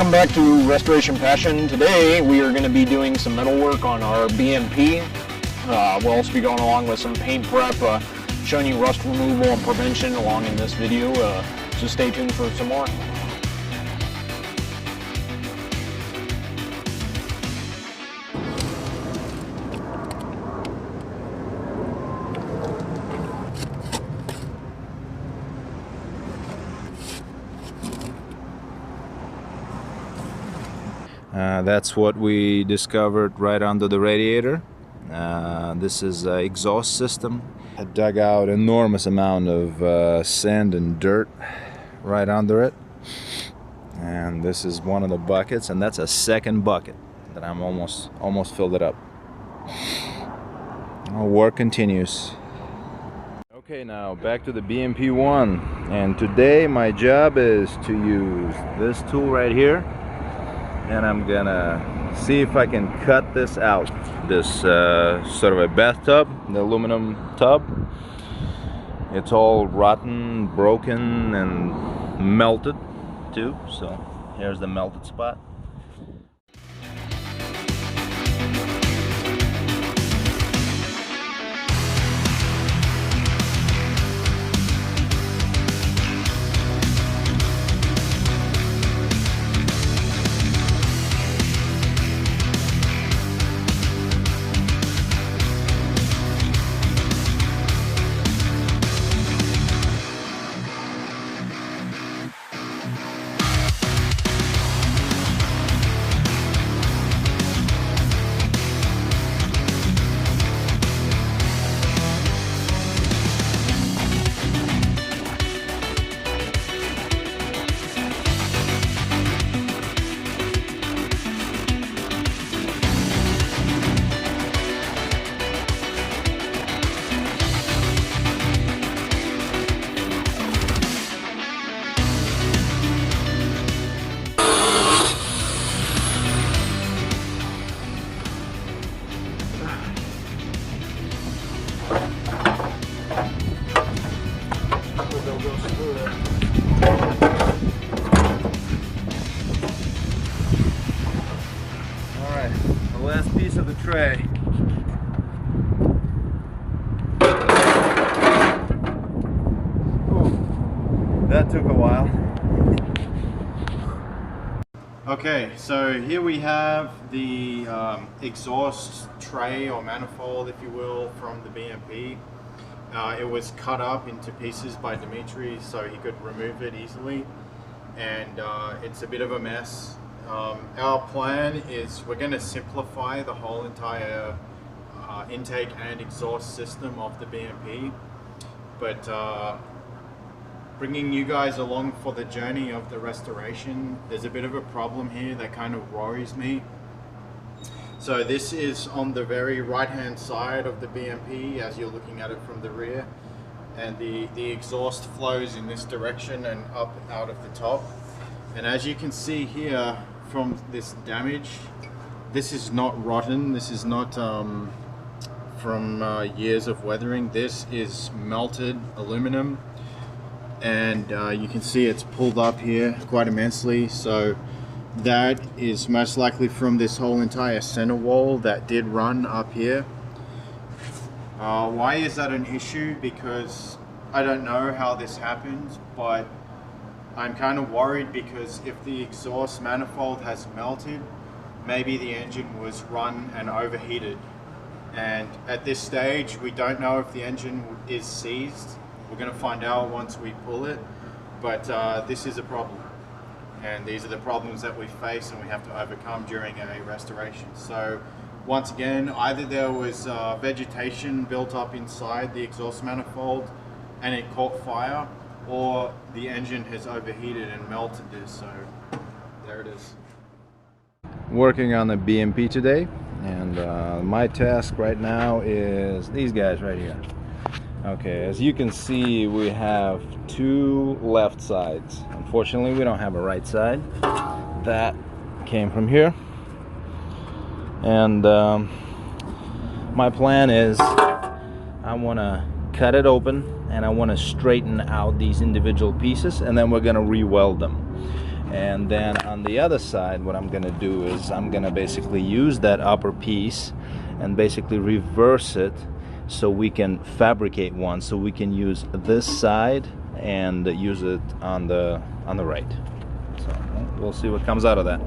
Welcome back to Restoration Passion. Today we are going to be doing some metal work on our BMP. We'll also be going along with some paint prep, showing you rust removal and prevention along in this video, so stay tuned for some more. That's what we discovered right under the radiator. This is an exhaust system. I dug out enormous amount of sand and dirt right under it, and this is one of the buckets, and that's a second bucket that I'm almost filled it up. Our work continues. Okay, now back to the BMP-1, and today my job is to use this tool right here, and I'm gonna see if I can cut this out, this sort of a bathtub, the aluminum tub. It's all rotten, broken, and melted too, so here's the melted spot. Alright, the last piece of the tray. Ooh, that took a while. Okay, so here we have the exhaust tray or manifold, if you will, from the BMP. It was cut up into pieces by Dimitri so he could remove it easily, and it's a bit of a mess. Our plan is we're going to simplify the whole entire intake and exhaust system of the BMP, but bringing you guys along for the journey of the restoration, there's a bit of a problem here that kind of worries me. So this is on the very right hand side of the BMP as you're looking at it from the rear, and the exhaust flows in this direction and up out of the top. And as you can see here from this damage, this is not rotten, this is not from years of weathering. This is melted aluminum, and you can see it's pulled up here quite immensely. So that is most likely from this whole entire center wall that did run up here. Why is that an issue? Because I don't know how this happened, but I'm kind of worried because if the exhaust manifold has melted, maybe the engine was run and overheated. And at this stage, we don't know if the engine is seized. We're going to find out once we pull it, but this is a problem. And these are the problems that we face and we have to overcome during a restoration. So once again, either there was vegetation built up inside the exhaust manifold and it caught fire, or the engine has overheated and melted this. So there it is. Working on the BMP today, and my task right now is these guys right here. Okay, as you can see, we have two left sides. Unfortunately, we don't have a right side. That came from here. And my plan is I want to cut it open and I want to straighten out these individual pieces, and then we're going to re-weld them. And then on the other side, what I'm gonna do is I'm gonna basically use that upper piece and basically reverse it so we can fabricate one, so we can use this side and use it on the right. So we'll see what comes out of that.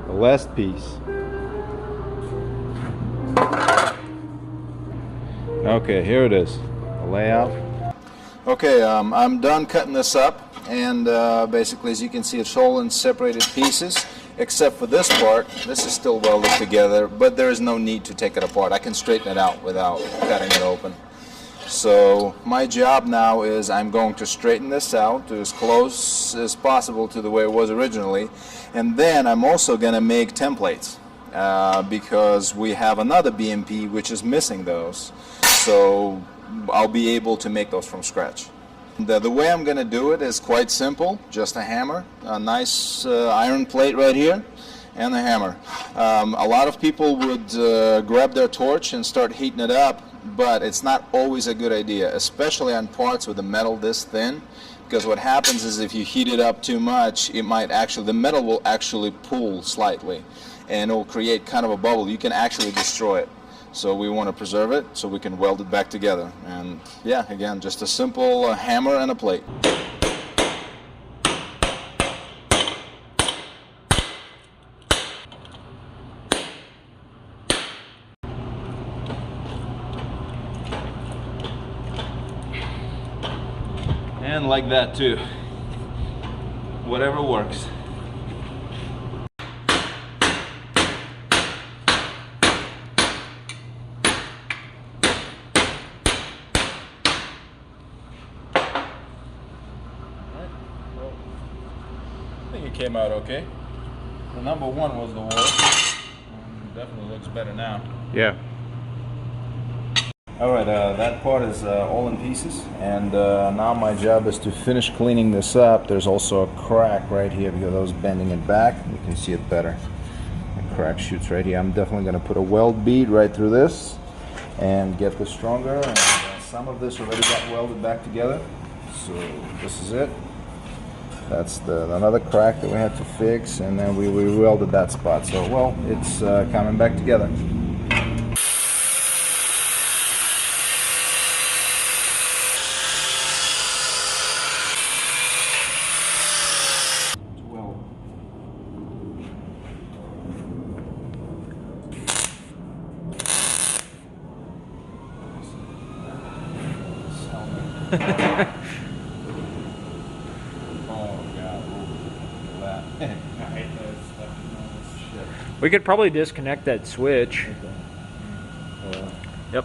Last piece. Okay, here it is, the layout. Okay, I'm done cutting this up, and basically, as you can see, it's all in separated pieces, except for this part. This is still welded together, but there is no need to take it apart. I can straighten it out without cutting it open. So my job now is I'm going to straighten this out to as close as possible to the way it was originally, and then I'm also going to make templates because we have another BMP which is missing those, so I'll be able to make those from scratch. The way I'm going to do it is quite simple, just a hammer, a nice iron plate right here, and a hammer. A lot of people would grab their torch and start heating it up, but it's not always a good idea, especially on parts with the metal this thin, because what happens is if you heat it up too much, it might actually, the metal will actually pull slightly, and it will create kind of a bubble. You can actually destroy it. So we want to preserve it so we can weld it back together. And yeah, again, just a simple hammer and a plate. And like that too. Whatever works. I think it came out okay. The number one was the worst. Definitely looks better now. Yeah. Alright, that part is all in pieces, and now my job is to finish cleaning this up. There's also a crack right here because I was bending it back. You can see it better. The crack shoots right here. I'm definitely going to put a weld bead right through this and get this stronger. And some of this already got welded back together. So this is it. That's another crack that we had to fix, and then we welded that spot. So, well, it's coming back together. Oh god, look at that. I hate those stuff. Shit. We could probably disconnect that switch. Okay. Yep.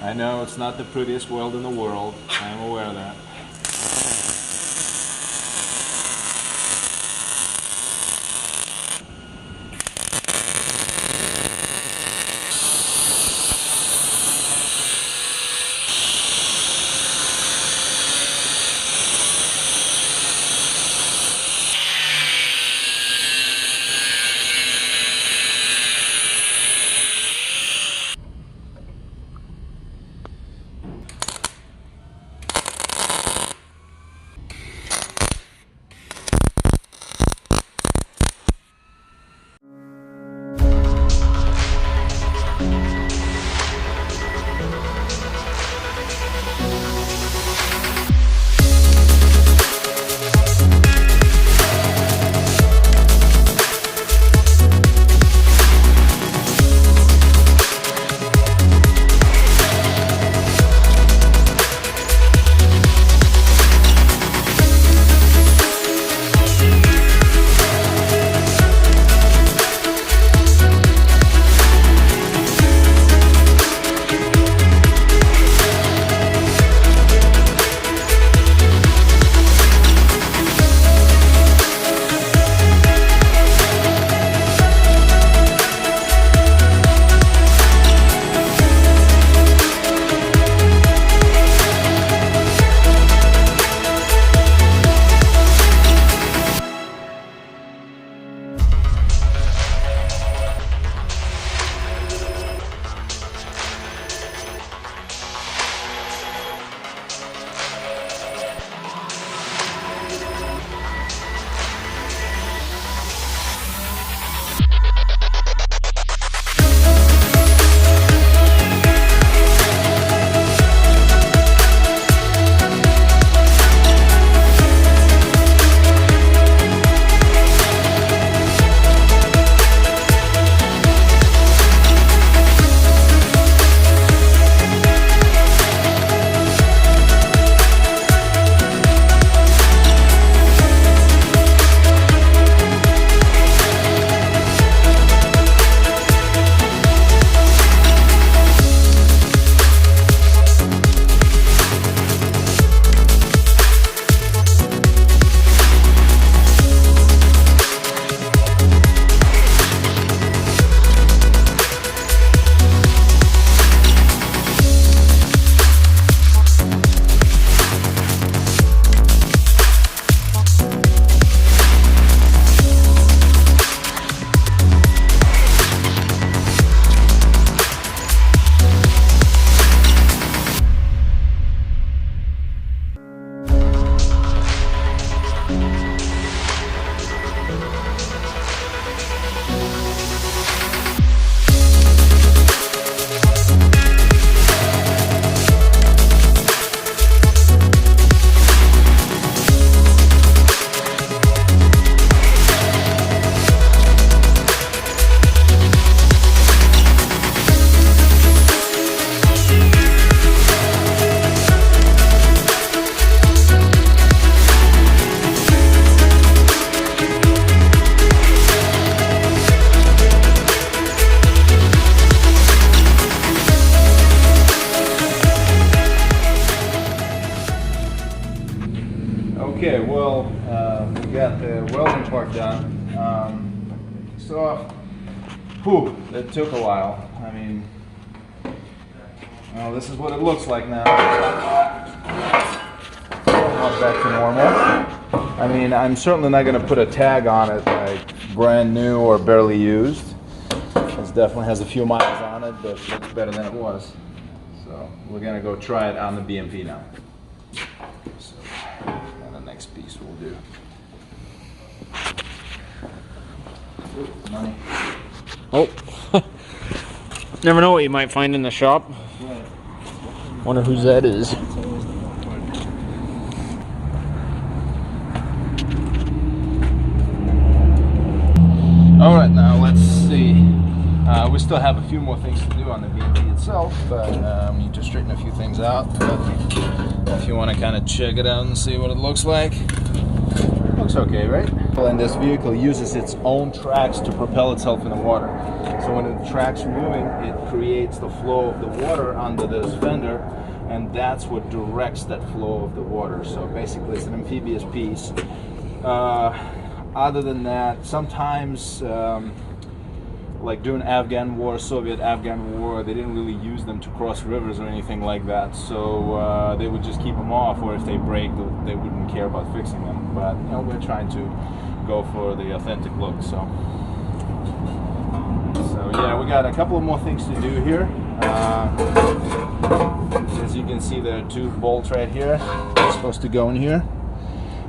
I know it's not the prettiest weld in the world. I am aware of that. got the welding part done. It took a while. I mean, well, this is what it looks like now. Not back to normal. I mean, I'm certainly not going to put a tag on it like brand new or barely used. It definitely has a few miles on it, but it looks better than it was. So we're going to go try it on the BMP now. So, and the next piece we'll do. Ooh, money. Oh, never know what you might find in the shop. Wonder whose that is. All right, now let's see. We still have a few more things to do on the BMP itself, but we need to straighten a few things out. But if you want to kind of check it out and see what it looks like, it looks okay, right? And this vehicle uses its own tracks to propel itself in the water. So when the track's moving, it creates the flow of the water under this fender, and that's what directs that flow of the water. So basically, it's an amphibious piece. Other than that, sometimes, like during Afghan War, Soviet-Afghan War, they didn't really use them to cross rivers or anything like that. So they would just keep them off, or if they break, they wouldn't care about fixing them. But you know, we're trying to go for the authentic look. So yeah, we got a couple of more things to do here. As you can see, there are two bolts right here. It's supposed to go in here.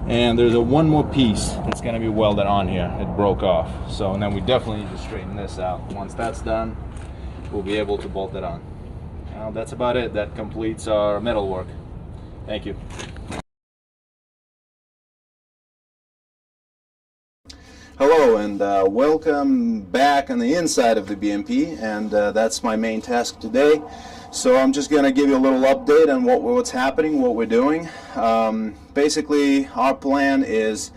And there's one more piece that's going to be welded on here. It broke off. So, and then we definitely need to straighten this out. Once that's done, we'll be able to bolt it on. Well, that's about it. That completes our metal work. Thank you. Hello, and welcome back on the inside of the BMP, and that's my main task today. So I'm just going to give you a little update on what's happening, what we're doing. Basically, our plan is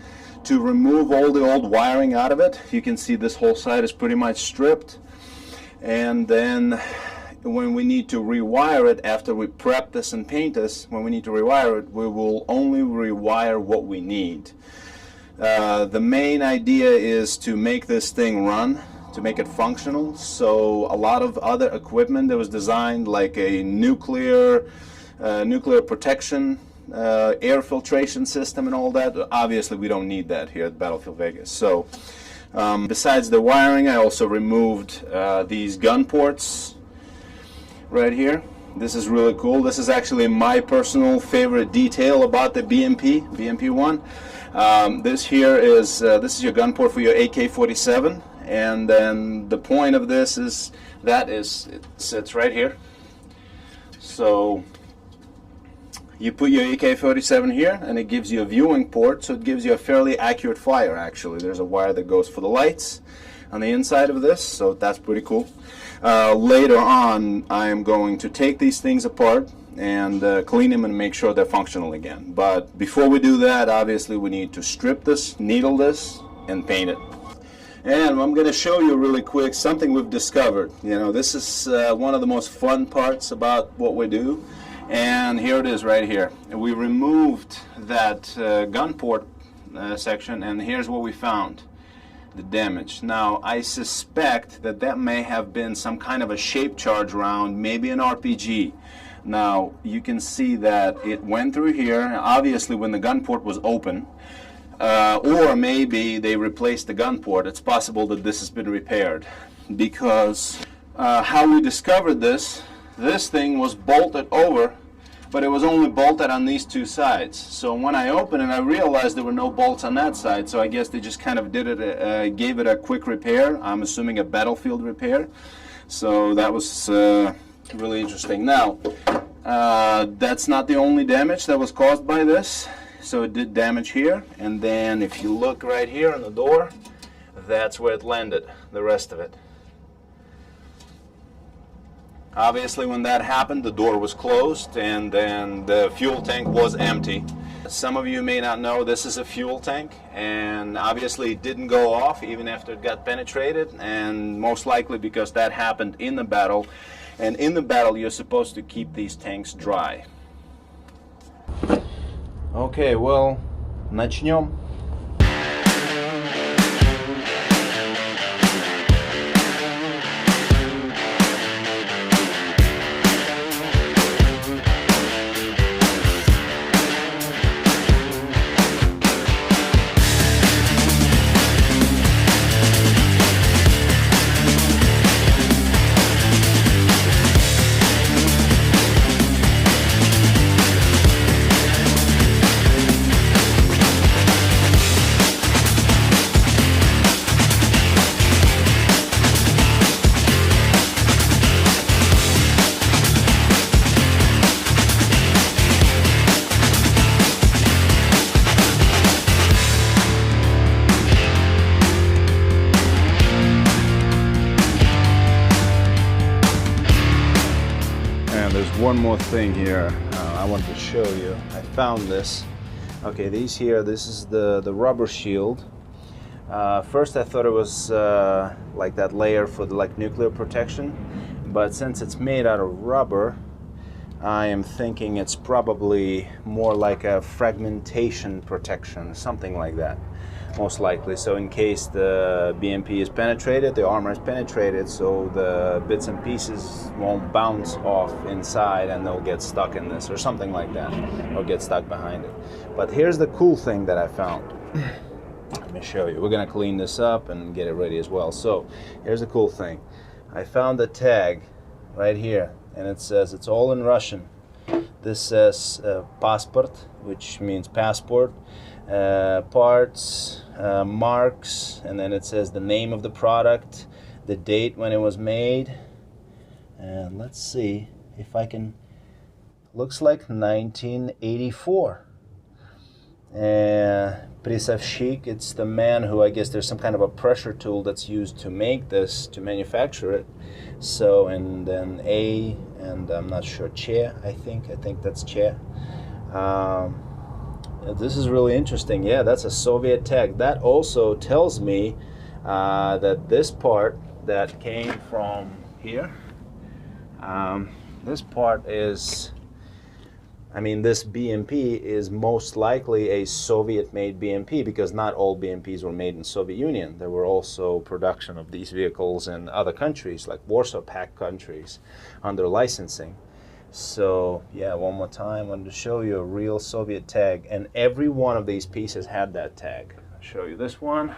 to remove all the old wiring out of it. You can see this whole side is pretty much stripped. And then when we need to rewire it, after we prep this and paint this, when we need to rewire it, we will only rewire what we need. The main idea is to make this thing run, to make it functional. So a lot of other equipment that was designed, like a nuclear protection, air filtration system and all that, obviously we don't need that here at Battlefield Vegas. So besides the wiring, I also removed these gun ports right here. This is really cool. This is actually my personal favorite detail about the BMP-1. This is your gun port for your AK-47, and then the point of this is it sits right here. So you put your AK-47 here, and it gives you a viewing port, so it gives you a fairly accurate fire. Actually, there's a wire that goes for the lights on the inside of this, so that's pretty cool. Later on, I am going to take these things apart and clean them and make sure they're functional again. But before we do that, obviously we need to strip this, needle this, and paint it. And I'm going to show you really quick something we've discovered. You know, this is one of the most fun parts about what we do. And here it is right here. We removed that gun port section, and here's what we found. The damage. Now, I suspect that may have been some kind of a shape charge round, maybe an RPG. Now, you can see that it went through here, obviously when the gun port was open, or maybe they replaced the gun port. It's possible that this has been repaired, because how we discovered this thing was bolted over, but it was only bolted on these two sides. So when I opened it, I realized there were no bolts on that side, so I guess they just kind of did it, gave it a quick repair. I'm assuming a battlefield repair. So that was really interesting. Now, that's not the only damage that was caused by this. So it did damage here, and then if you look right here on the door, that's where it landed, the rest of it. Obviously, when that happened, the door was closed, and then the fuel tank was empty. Some of you may not know this is a fuel tank, and obviously it didn't go off even after it got penetrated, and most likely because that happened in the battle. And in the battle, you're supposed to keep these tanks dry. Okay, well, начнем. one more thing here I want to show you. I found this. Okay, this is the rubber shield. First I thought it was like that layer for the nuclear protection, but since it's made out of rubber, I am thinking it's probably more like a fragmentation protection, something like that, most likely. So in case the BMP is penetrated, the armor is penetrated, so the bits and pieces won't bounce off inside and they'll get stuck in this or something like that, or get stuck behind it. But here's the cool thing that I found. Let me show you. We're gonna clean this up and get it ready as well. So here's the cool thing. I found a tag right here, and it says, it's all in Russian. This says passport, which means passport, parts, marks, and then it says the name of the product, the date when it was made, and let's see if I can, looks like 1984. Pressavщик, it's the man who, I guess there's some kind of a pressure tool that's used to make this, to manufacture it. So, and then A, and I'm not sure, Che, I think that's Che. This is really interesting. Yeah, that's a Soviet tag. That also tells me that this part that came from here, this part is, I mean, this BMP is most likely a Soviet-made BMP, because not all BMPs were made in Soviet Union. There were also production of these vehicles in other countries, like Warsaw Pact countries, under licensing. So, yeah, one more time, I wanted to show you a real Soviet tag, and every one of these pieces had that tag. I'll show you this one,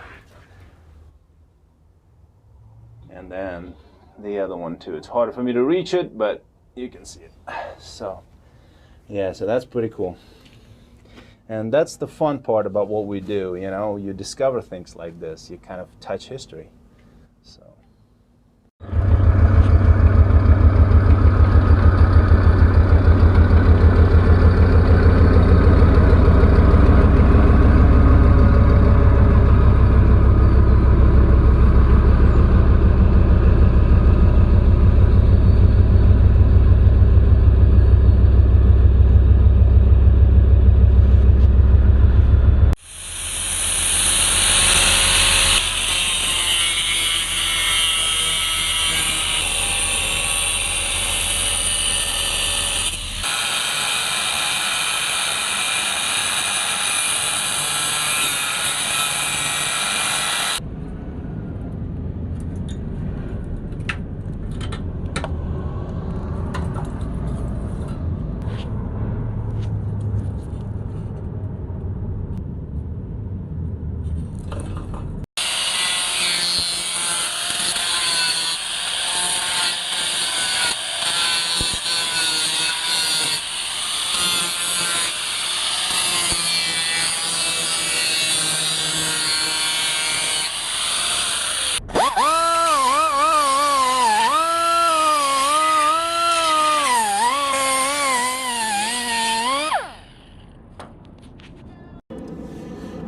and then the other one too. It's harder for me to reach it, but you can see it. So, yeah, so that's pretty cool. And that's the fun part about what we do, you know, you discover things like this, you kind of touch history. So.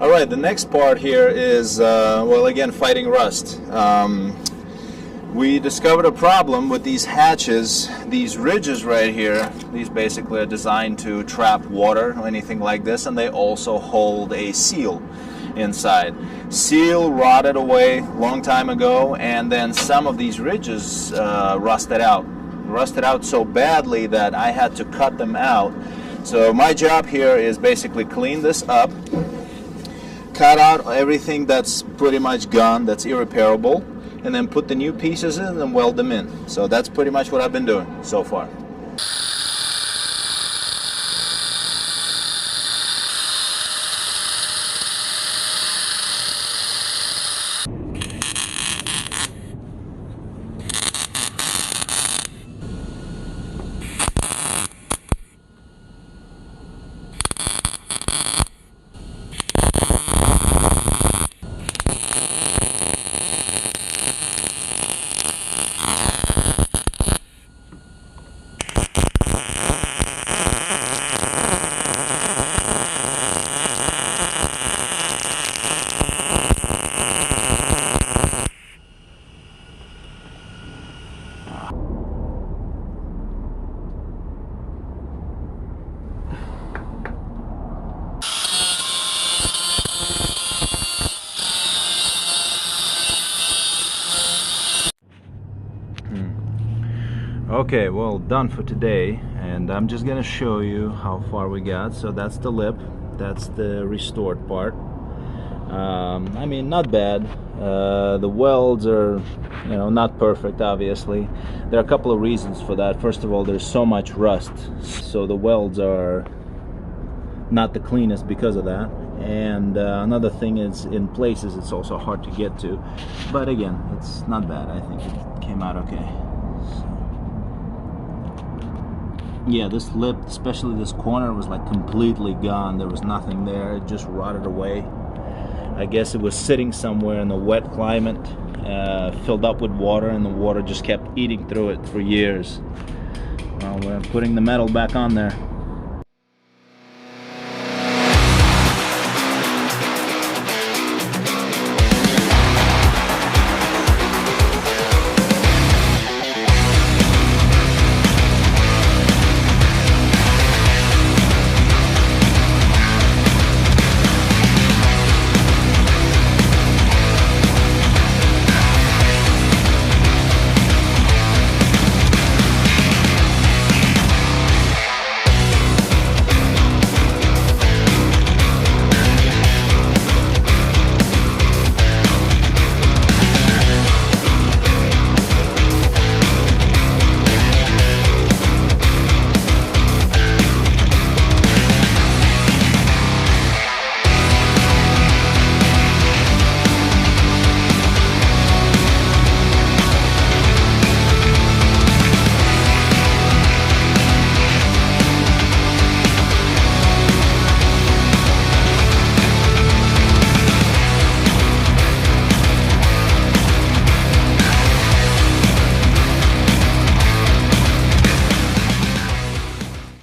All right, the next part here is, well, again, fighting rust. We discovered a problem with these hatches, these ridges right here. These basically are designed to trap water or anything like this, and they also hold a seal inside. Seal rotted away a long time ago, and then some of these ridges rusted out so badly that I had to cut them out. So my job here is basically clean this up, cut out everything that's pretty much gone, that's irreparable, and then put the new pieces in and weld them in. So that's pretty much what I've been doing so far. Okay, well, done for today, and I'm just gonna show you how far we got. So that's the lip, that's the restored part. I mean, not bad. The welds are, you know, not perfect, obviously. There are a couple of reasons for that. First of all, there's so much rust, so the welds are not the cleanest because of that. And another thing is, in places it's also hard to get to, but again, it's not bad. I think it came out okay. Yeah, this lip, especially this corner, was like completely gone. There was nothing there. It just rotted away. I guess it was sitting somewhere in a wet climate, filled up with water, and the water just kept eating through it for years. Well, we're putting the metal back on there.